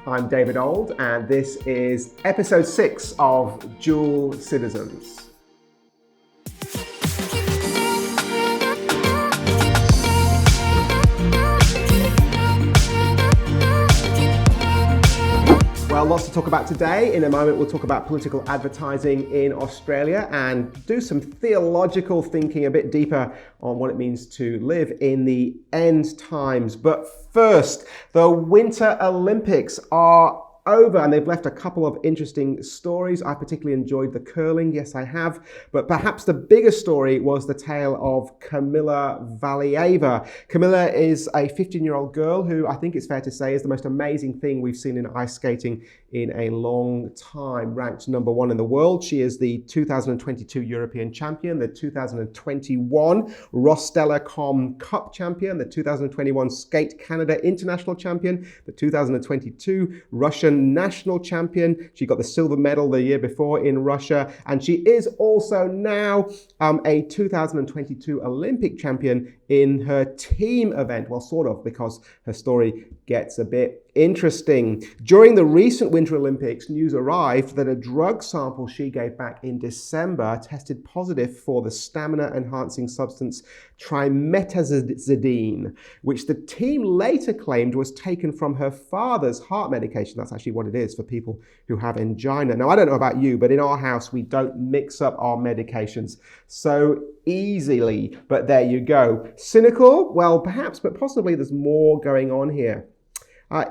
I'm David Ould, and this is episode 6 of Dual Citizens. Well, lots to talk about today. In a moment, we'll talk about political advertising in Australia and do some theological thinking a bit deeper on what it means to live in the end times. But first, the Winter Olympics are over, and they've left a couple of interesting stories. I particularly enjoyed the curling, yes I have, but perhaps the biggest story was the tale of Kamila Valieva. Kamila is a 15-year-old girl who I think it's fair to say is the most amazing thing we've seen in ice skating in a long time. Ranked number 1 in the world, she is the 2022 European champion, the 2021 Rostellar.com Cup champion, the 2021 Skate Canada International champion, the 2022 Russian national champion. She got the silver medal the year before in Russia, and she is also now a 2022 Olympic champion in her team event. Well, sort of, because her story gets a bit interesting. During the recent Winter Olympics, news arrived that a drug sample she gave back in December tested positive for the stamina-enhancing substance trimetazidine, which the team later claimed was taken from her father's heart medication. That's actually what it is for people who have angina. Now, I don't know about you, but in our house, we don't mix up our medications so easily. But there you go. Cynical? Well, perhaps, but possibly there's more going on here.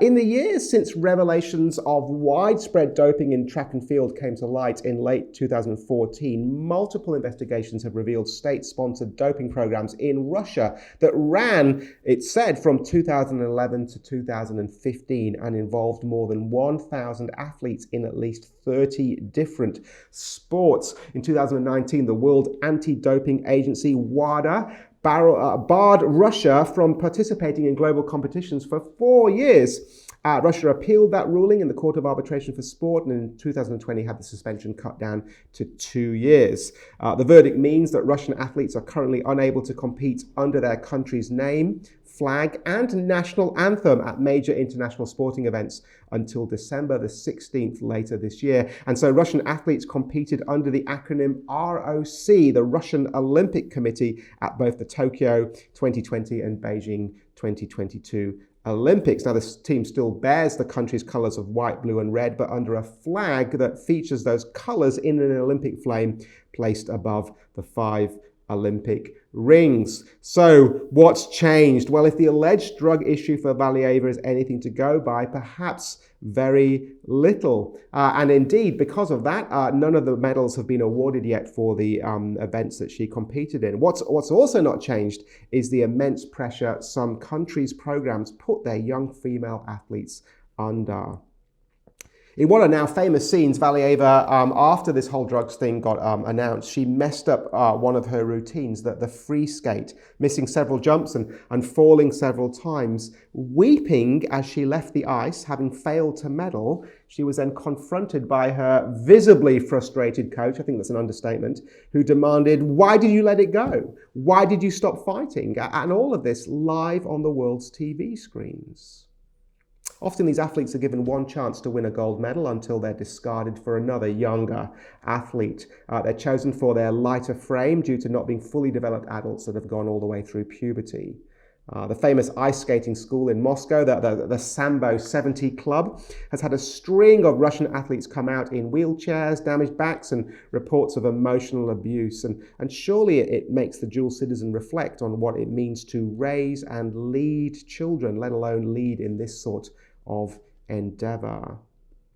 In the years since revelations of widespread doping in track and field came to light in late 2014, multiple investigations have revealed state-sponsored doping programs in Russia that ran, it's said, from 2011 to 2015 and involved more than 1,000 athletes in at least 30 different sports. In 2019, the World Anti-Doping Agency, WADA, barred Russia from participating in global competitions for 4 years. Russia appealed that ruling in the Court of Arbitration for Sport, and in 2020 had the suspension cut down to 2 years. The verdict means that Russian athletes are currently unable to compete under their country's name, flag, and national anthem at major international sporting events until December the 16th later this year. And so Russian athletes competed under the acronym ROC, the Russian Olympic Committee, at both the Tokyo 2020 and Beijing 2022 Olympics. Now, this team still bears the country's colours of white, blue and red, but under a flag that features those colours in an Olympic flame placed above the 5 Olympic rings. So what's changed? Well, if the alleged drug issue for Valieva is anything to go by, perhaps very little. And indeed, because of that, none of the medals have been awarded yet for the events that she competed in. What's also not changed is the immense pressure some countries' programs put their young female athletes under. In what are now famous scenes, Valieva, after this whole drugs thing got announced, she messed up one of her routines, the free skate, missing several jumps and falling several times. Weeping as she left the ice, having failed to medal, she was then confronted by her visibly frustrated coach, I think that's an understatement, who demanded, "Why did you let it go? Why did you stop fighting?" And all of this live on the world's TV screens. Often these athletes are given one chance to win a gold medal until they're discarded for another younger athlete. They're chosen for their lighter frame due to not being fully developed adults that have gone all the way through puberty. The famous ice skating school in Moscow, the Sambo 70 Club, has had a string of Russian athletes come out in wheelchairs, damaged backs, and reports of emotional abuse. And surely it makes the dual citizen reflect on what it means to raise and lead children, let alone lead in this sort of endeavour.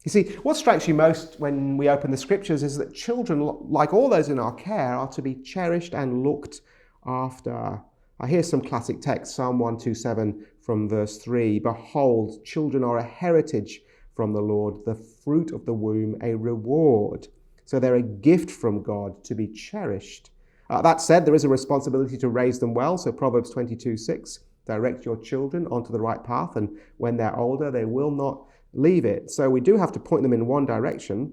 You see, what strikes you most when we open the scriptures is that children, like all those in our care, are to be cherished and looked after. Here's some classic text, Psalm 127 from verse 3. "Behold, children are a heritage from the Lord, the fruit of the womb a reward." So they're a gift from God to be cherished. That said, there is a responsibility to raise them well. So Proverbs 22:6, direct your children onto the right path, and when they're older, they will not leave it. So we do have to point them in one direction.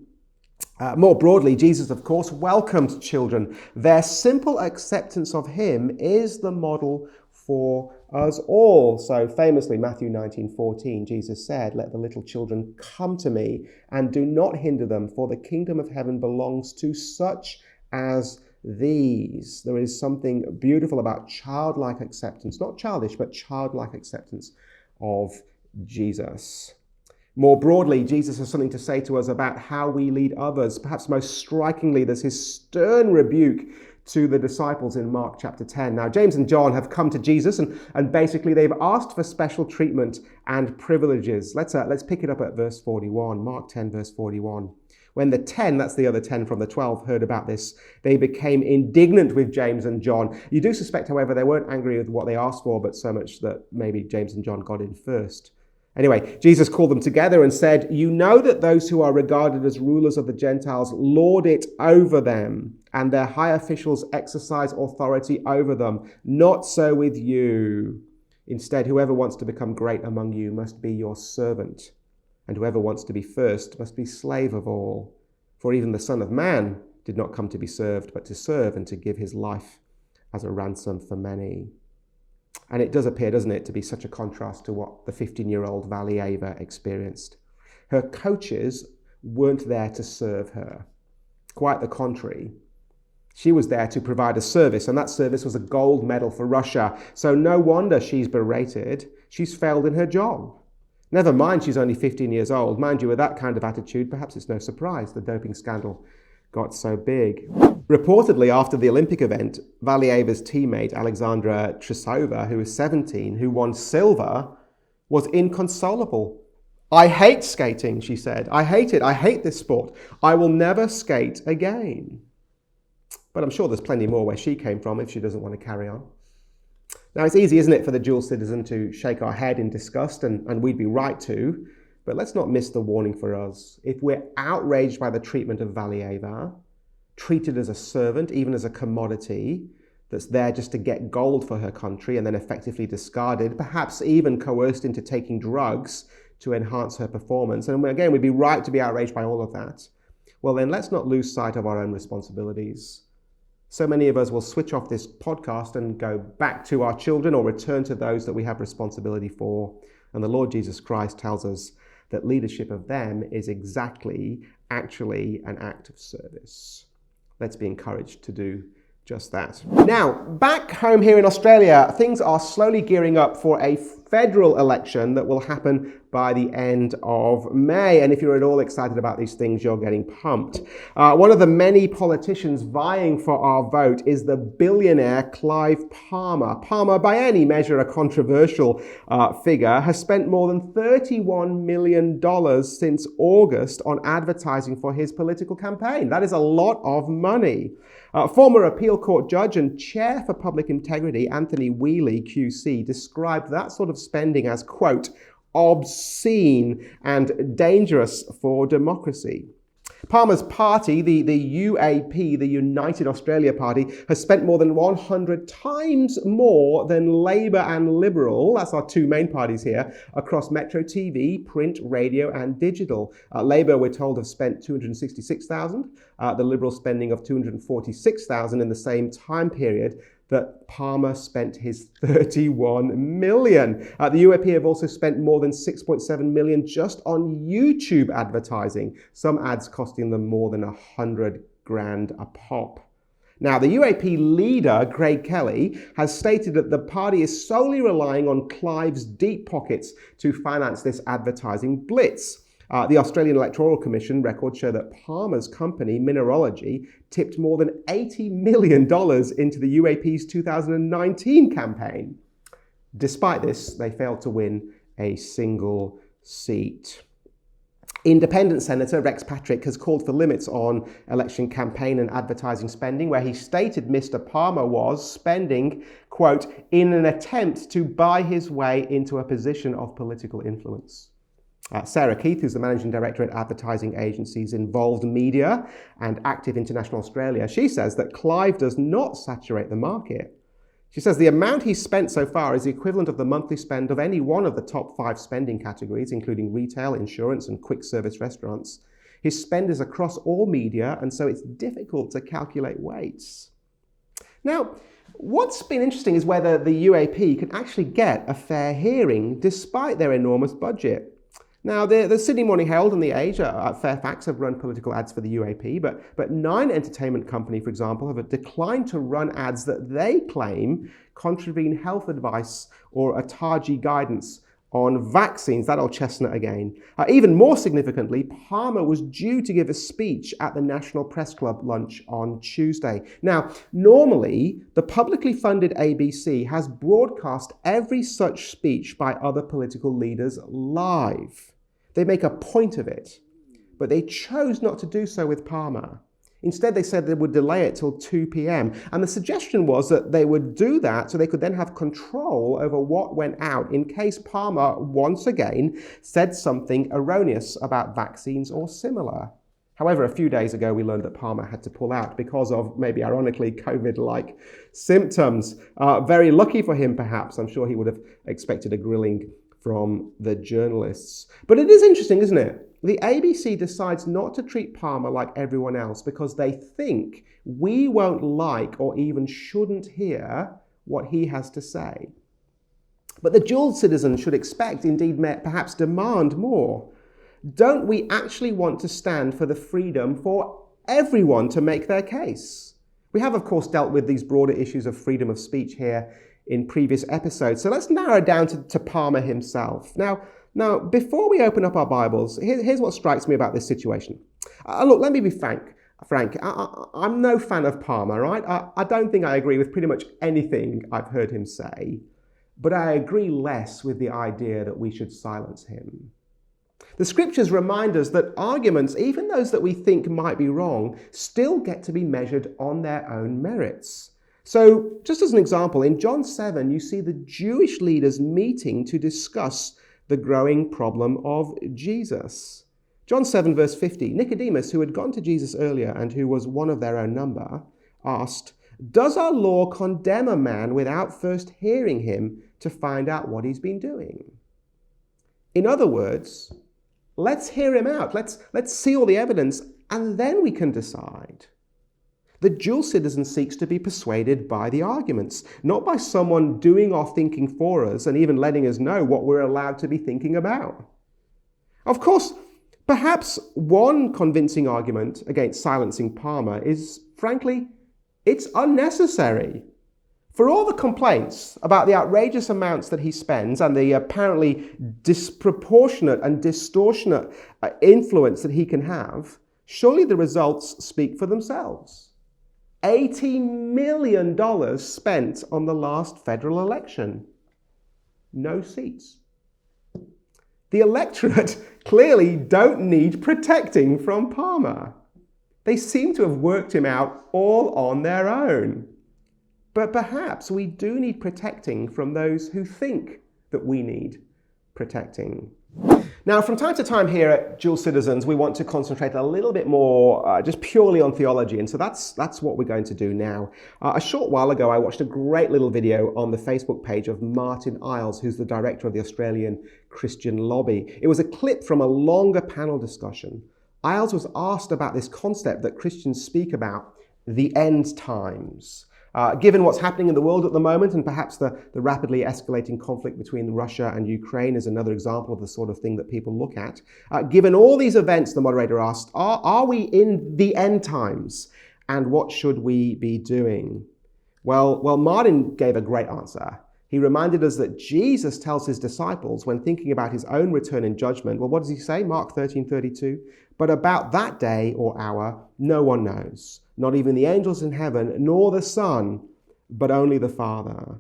More broadly, Jesus, of course, welcomed children. Their simple acceptance of him is the model for us all. So famously, Matthew 19:14, Jesus said, "Let the little children come to me and do not hinder them, for the kingdom of heaven belongs to such as these." There is something beautiful about childlike acceptance, not childish, but childlike acceptance of Jesus. More broadly, Jesus has something to say to us about how we lead others. Perhaps most strikingly, there's his stern rebuke to the disciples in Mark chapter 10. Now, James and John have come to Jesus and basically they've asked for special treatment and privileges. Let's pick it up at verse 41, Mark 10, verse 41. When the 10, that's the other 10 from the 12, heard about this, they became indignant with James and John. You do suspect, however, they weren't angry with what they asked for, but so much that maybe James and John got in first. Anyway, Jesus called them together and said, "You know that those who are regarded as rulers of the Gentiles lord it over them, and their high officials exercise authority over them. Not so with you. Instead, whoever wants to become great among you must be your servant, and whoever wants to be first must be slave of all. For even the Son of Man did not come to be served, but to serve and to give his life as a ransom for many." And it does appear, doesn't it, to be such a contrast to what the 15-year-old Valieva experienced. Her coaches weren't there to serve her. Quite the contrary. She was there to provide a service, and that service was a gold medal for Russia. So no wonder she's berated. She's failed in her job. Never mind she's only 15 years old. Mind you, with that kind of attitude, perhaps it's no surprise the doping scandal got so big. Reportedly, after the Olympic event, Valieva's teammate, Alexandra Trusova, who was 17, who won silver, was inconsolable. "I hate skating," she said. "I hate it. I hate this sport. I will never skate again." But I'm sure there's plenty more where she came from if she doesn't want to carry on. Now, it's easy, isn't it, for the dual citizen to shake our head in disgust, and we'd be right to. But let's not miss the warning for us. If we're outraged by the treatment of Valieva, treated as a servant, even as a commodity that's there just to get gold for her country and then effectively discarded, perhaps even coerced into taking drugs to enhance her performance, and again, we'd be right to be outraged by all of that, well then let's not lose sight of our own responsibilities. So many of us will switch off this podcast and go back to our children or return to those that we have responsibility for. And the Lord Jesus Christ tells us that leadership of them is actually an act of service. Let's be encouraged to do just that. Now, back home here in Australia, things are slowly gearing up for a federal election that will happen by the end of May. And if you're at all excited about these things, you're getting pumped. One of the many politicians vying for our vote is the billionaire Clive Palmer. Palmer, by any measure, a controversial figure, has spent more than $31 million since August on advertising for his political campaign. That is a lot of money. Former appeal court judge and chair for public integrity, Anthony Wheely, QC, described that sort of spending as, quote, obscene and dangerous for democracy. Palmer's party, the UAP, the United Australia Party, has spent more than 100 times more than Labour and Liberal, that's our two main parties here, across Metro TV, print, radio and digital. Labour, we're told, have spent $266,000, the Liberal spending of $246,000 in the same time period that Palmer spent his $31 million. The UAP have also spent more than $6.7 million just on YouTube advertising, some ads costing them more than $100,000 a pop. Now, the UAP leader, Craig Kelly, has stated that the party is solely relying on Clive's deep pockets to finance this advertising blitz. The Australian Electoral Commission records show that Palmer's company, Mineralogy, tipped more than $80 million into the UAP's 2019 campaign. Despite this, they failed to win a single seat. Independent Senator Rex Patrick has called for limits on election campaign and advertising spending, where he stated Mr. Palmer was spending, quote, in an attempt to buy his way into a position of political influence. Sarah Keith, who's the managing director at advertising agencies Involved Media and Active International Australia, she says that Clive does not saturate the market. She says the amount he's spent so far is the equivalent of the monthly spend of any one of the top 5 spending categories, including retail, insurance, and quick service restaurants. His spend is across all media, and so it's difficult to calculate weights. Now, What's been interesting is whether the UAP can actually get a fair hearing despite their enormous budget. Now, the Sydney Morning Herald and The Age at Fairfax have run political ads for the UAP, but Nine Entertainment Company, for example, have declined to run ads that they claim contravene health advice or ATAGI guidance on vaccines. That old chestnut again. Even more significantly, Palmer was due to give a speech at the National Press Club lunch on Tuesday. Now, normally, the publicly funded ABC has broadcast every such speech by other political leaders live. They make a point of it, but they chose not to do so with Palmer. Instead, they said they would delay it till 2 p.m. And the suggestion was that they would do that so they could then have control over what went out in case Palmer once again said something erroneous about vaccines or similar. However, a few days ago, we learned that Palmer had to pull out because of, maybe ironically, COVID-like symptoms. Very lucky for him, perhaps. I'm sure he would have expected a grilling from the journalists. But it is interesting, isn't it? The ABC decides not to treat Palmer like everyone else because they think we won't like or even shouldn't hear what he has to say. But the dual citizen should expect, indeed perhaps demand more. Don't we actually want to stand for the freedom for everyone to make their case? We have, of course, dealt with these broader issues of freedom of speech here in previous episodes. So let's narrow down to Palmer himself. Now, before we open up our Bibles, here's what strikes me about this situation. Look, let me be frank. I'm no fan of Palmer, right? I don't think I agree with pretty much anything I've heard him say, but I agree less with the idea that we should silence him. The scriptures remind us that arguments, even those that we think might be wrong, still get to be measured on their own merits. So, just as an example, in John 7, you see the Jewish leaders meeting to discuss the growing problem of Jesus. John 7, verse 50, Nicodemus, who had gone to Jesus earlier and who was one of their own number, asked, "Does our law condemn a man without first hearing him to find out what he's been doing?" In other words, let's hear him out. Let's see all the evidence, and then we can decide. The dual citizen seeks to be persuaded by the arguments, not by someone doing our thinking for us and even letting us know what we're allowed to be thinking about. Of course, perhaps one convincing argument against silencing Palmer is, frankly, it's unnecessary. For all the complaints about the outrageous amounts that he spends and the apparently disproportionate and distortionate influence that he can have, surely the results speak for themselves. $80 million spent on the last federal election. No seats. The electorate clearly don't need protecting from Palmer. They seem to have worked him out all on their own. But perhaps we do need protecting from those who think that we need protecting. Now, from time to time here at Dual Citizens, we want to concentrate a little bit more just purely on theology, and so that's what we're going to do now. A short while ago, I watched a great little video on the Facebook page of Martin Iles, who's the director of the Australian Christian Lobby. It was a clip from a longer panel discussion. Iles was asked about this concept that Christians speak about, the end times. Given what's happening in the world at the moment, and perhaps the rapidly escalating conflict between Russia and Ukraine is another example of the sort of thing that people look at. Given all these events, the moderator asked, are we in the end times? And what should we be doing? Well, Martin gave a great answer. He reminded us that Jesus tells his disciples when thinking about his own return in judgment, well, what does he say? Mark 13:32. But about that day or hour, no one knows, not even the angels in heaven, nor the Son, but only the Father.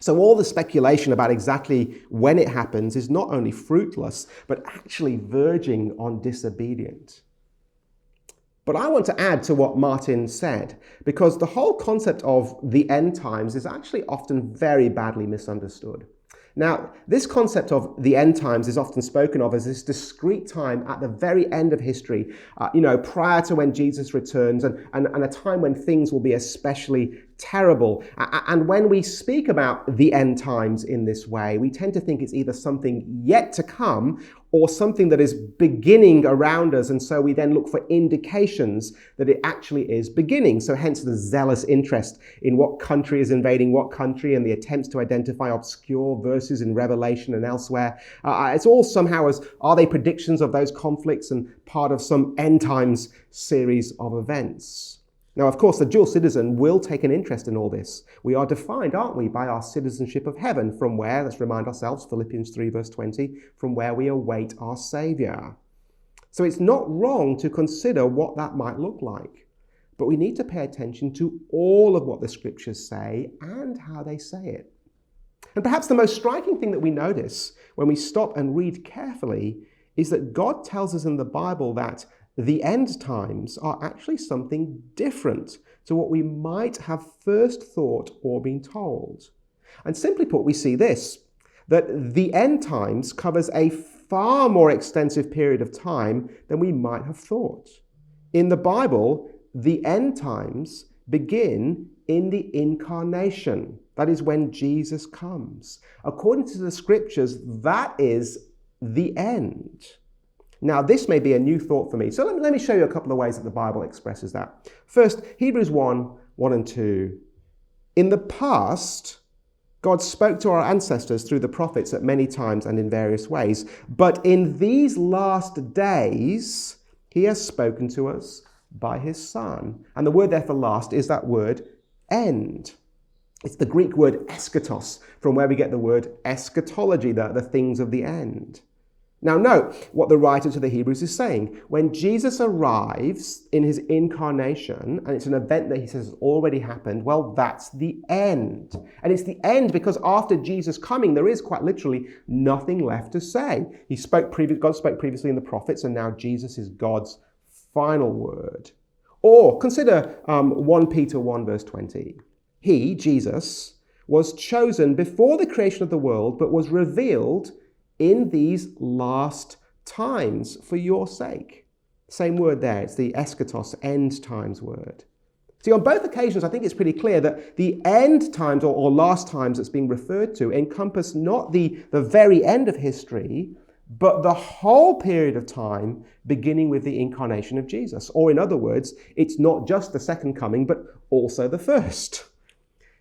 So all the speculation about exactly when it happens is not only fruitless, but actually verging on disobedient. But I want to add to what Martin said, because the whole concept of the end times is actually often very badly misunderstood. Now, this concept of the end times is often spoken of as this discrete time at the very end of history, prior to when Jesus returns and a time when things will be especially terrible. And when we speak about the end times in this way, we tend to think it's either something yet to come or something that is beginning around us, and so we then look for indications that it actually is beginning. So hence the zealous interest in what country is invading what country and the attempts to identify obscure verses in Revelation and elsewhere. It's all somehow as, are they predictions of those conflicts and part of some end times series of events? Now, of course, the dual citizen will take an interest in all this. We are defined, aren't we, by our citizenship of heaven, from where, let's remind ourselves, Philippians 3 verse 20, from where we await our Saviour. So it's not wrong to consider what that might look like, but we need to pay attention to all of what the scriptures say and how they say it. And perhaps the most striking thing that we notice when we stop and read carefully is that God tells us in the Bible that the end times are actually something different to what we might have first thought or been told. And simply put, we see this, that the end times covers a far more extensive period of time than we might have thought. In the Bible, the end times begin in the incarnation. That is when Jesus comes. According to the scriptures, that is the end. Now, this may be a new thought for me. So let me show you a couple of ways that the Bible expresses that. First, Hebrews 1 and 2. In the past, God spoke to our ancestors through the prophets at many times and in various ways. But in these last days, he has spoken to us by his Son. And the word there for last is that word end. It's the Greek word eschatos, from where we get the word eschatology, the things of the end. Now note what the writer to the Hebrews is saying. When Jesus arrives in his incarnation, and it's an event that he says has already happened, well, that's the end. And it's the end because after Jesus coming, there is quite literally nothing left to say. God spoke previously in the prophets, and now Jesus is God's final word. Or consider 1 Peter 1 verse 20. He, Jesus, was chosen before the creation of the world, but was revealed in these last times for your sake. Same word there, it's the eschatos, end times word. See, on both occasions, I think it's pretty clear that the end times or last times that's being referred to encompass not the very end of history, but the whole period of time beginning with the incarnation of Jesus. Or in other words, it's not just the second coming, but also the first.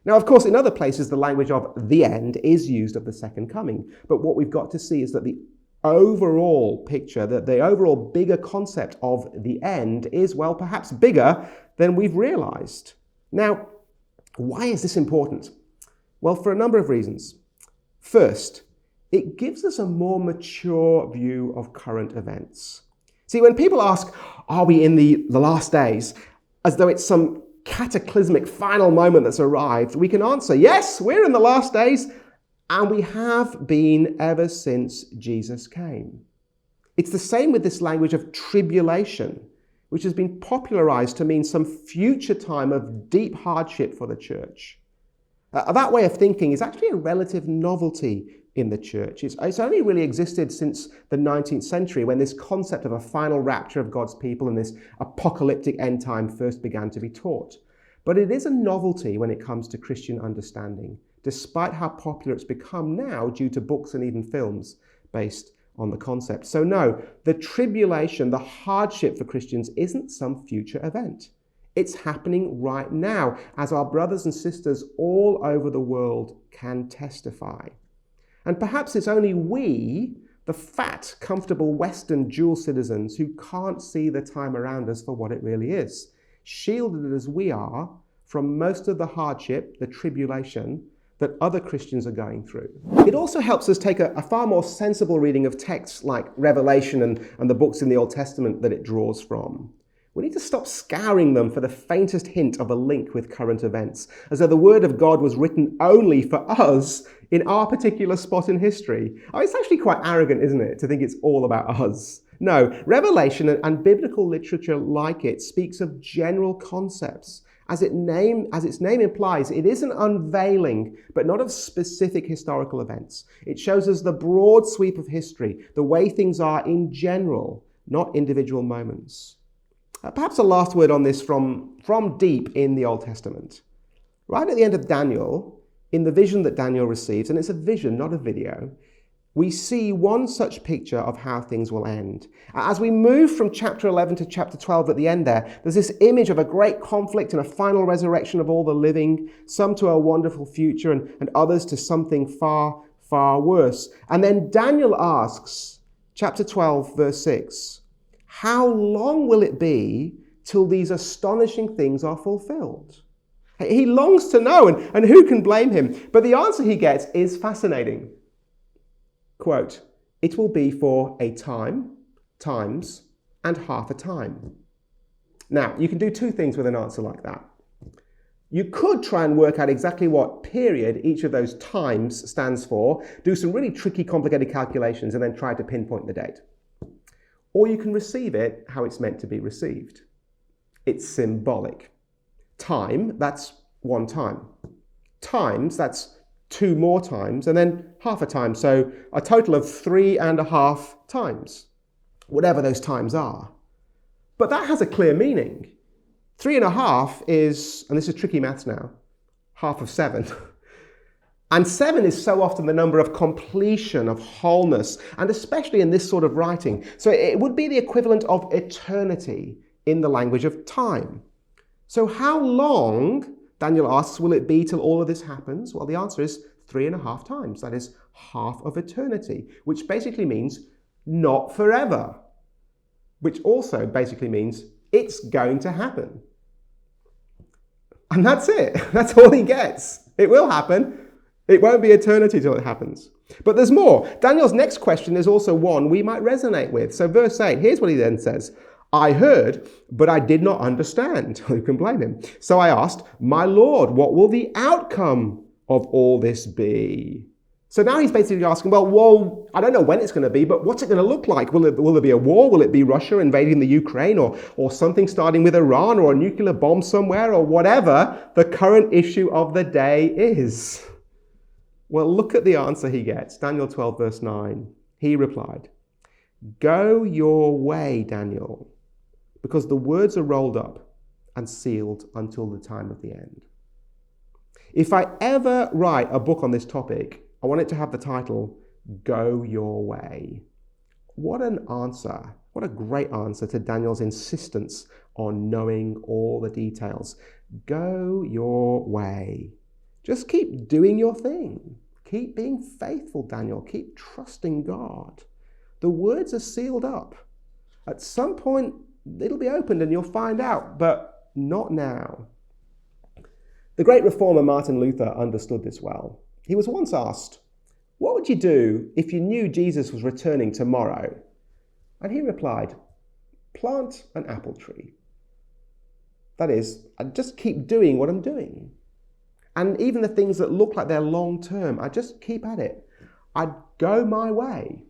Now, of course, in other places, the language of the end is used of the second coming. But what we've got to see is that the overall picture, that the overall bigger concept of the end is, well, perhaps bigger than we've realized. Now, why is this important? Well, for a number of reasons. First, it gives us a more mature view of current events. See, when people ask, are we in the last days, as though it's some cataclysmic final moment that's arrived, we can answer, yes, we're in the last days, and we have been ever since Jesus came. It's the same with this language of tribulation, which has been popularized to mean some future time of deep hardship for the church. That way of thinking is actually a relative novelty in the church. It's only really existed since the 19th century, when this concept of a final rapture of God's people and this apocalyptic end time first began to be taught. But it is a novelty when it comes to Christian understanding, despite how popular it's become now due to books and even films based on the concept. So no, the tribulation, the hardship for Christians isn't some future event. It's happening right now, as our brothers and sisters all over the world can testify. And perhaps it's only we, the fat, comfortable Western dual citizens, who can't see the time around us for what it really is, shielded as we are from most of the hardship, the tribulation, that other Christians are going through. It also helps us take a far more sensible reading of texts like Revelation and the books in the Old Testament that it draws from. We need to stop scouring them for the faintest hint of a link with current events, as though the Word of God was written only for us in our particular spot in history. Oh, it's actually quite arrogant, isn't it, to think it's all about us? No, Revelation and biblical literature like it speaks of general concepts. As its name implies, it is an unveiling, but not of specific historical events. It shows us the broad sweep of history, the way things are in general, not individual moments. Perhaps a last word on this from deep in the Old Testament. Right at the end of Daniel, in the vision that Daniel receives, and it's a vision, not a video, we see one such picture of how things will end. As we move from chapter 11 to chapter 12 at the end there's this image of a great conflict and a final resurrection of all the living, some to a wonderful future and others to something far, far worse. And then Daniel asks, chapter 12, verse 6, how long will it be till these astonishing things are fulfilled? He longs to know, and who can blame him? But the answer he gets is fascinating. Quote, it will be for a time, times, and half a time. Now, you can do two things with an answer like that. You could try and work out exactly what period each of those times stands for, do some really tricky, complicated calculations, and then try to pinpoint the date. Or you can receive it how it's meant to be received. It's symbolic. Time, that's one time. Times, that's two more times, and then half a time. So a total of 3.5 times, whatever those times are. But that has a clear meaning. 3.5 is, and this is tricky maths now, half of 7. And 7 is so often the number of completion, of wholeness, and especially in this sort of writing. So it would be the equivalent of eternity in the language of time. So how long, Daniel asks, will it be till all of this happens? Well, the answer is 3.5 times. That is half of eternity, which basically means not forever, which also basically means it's going to happen. And that's it. That's all he gets. It will happen. It won't be eternity till it happens. But there's more. Daniel's next question is also one we might resonate with. So verse 8, here's what he then says. I heard, but I did not understand. Who can blame him? So I asked, my Lord, what will the outcome of all this be? So now he's basically asking, well, I don't know when it's going to be, but what's it going to look like? Will there be a war? Will it be Russia invading the Ukraine or something starting with Iran or a nuclear bomb somewhere or whatever the current issue of the day is? Well, look at the answer he gets. Daniel 12, verse 9. He replied, go your way, Daniel, because the words are rolled up and sealed until the time of the end. If I ever write a book on this topic, I want it to have the title, Go Your Way. What an answer. What a great answer to Daniel's insistence on knowing all the details. Go your way. Just keep doing your thing. Keep being faithful, Daniel. Keep trusting God. The words are sealed up. At some point, it'll be opened and you'll find out, but not now. The great reformer Martin Luther understood this well. He was once asked, what would you do if you knew Jesus was returning tomorrow? And he replied, plant an apple tree. That is, I'd just keep doing what I'm doing. And even the things that look like they're long term, I just keep at it. I'd go my way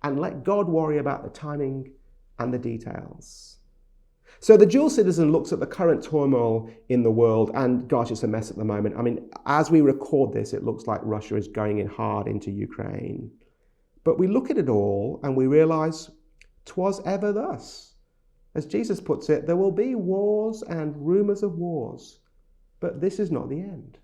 and let God worry about the timing and the details. So the dual citizen looks at the current turmoil in the world, and gosh, it's a mess at the moment. I mean, as we record this, it looks like Russia is going in hard into Ukraine. But we look at it all and we realize 'twas ever thus. As Jesus puts it, there will be wars and rumors of wars, but this is not the end.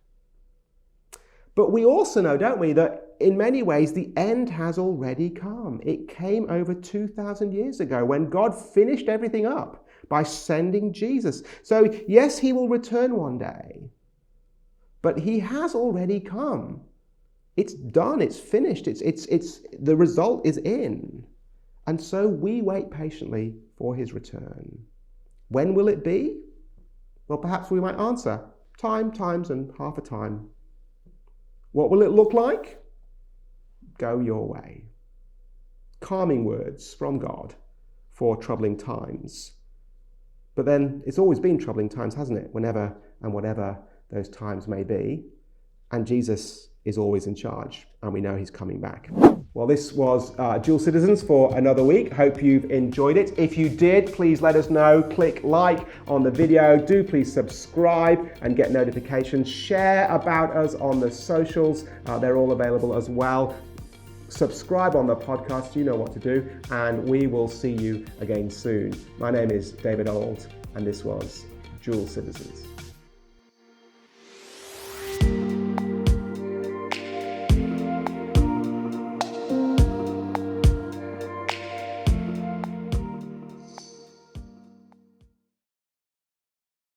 But we also know, don't we, that in many ways the end has already come. It came over 2,000 years ago when God finished everything up by sending Jesus. So yes, he will return one day, but he has already come. It's done, it's finished, it's the result is in. And so we wait patiently for his return. When will it be? Well, perhaps we might answer, time, times, and half a time. What will it look like? Go your way. Calming words from God for troubling times. But then it's always been troubling times, hasn't it? Whenever and whatever those times may be. And Jesus is always in charge, and we know he's coming back. Well, this was Dual Citizens for another week. Hope you've enjoyed it. If you did, please let us know. Click like on the video. Do please subscribe and get notifications. Share about us on the socials. They're all available as well. Subscribe on the podcast. You know what to do. And we will see you again soon. My name is David Ould, and this was Dual Citizens.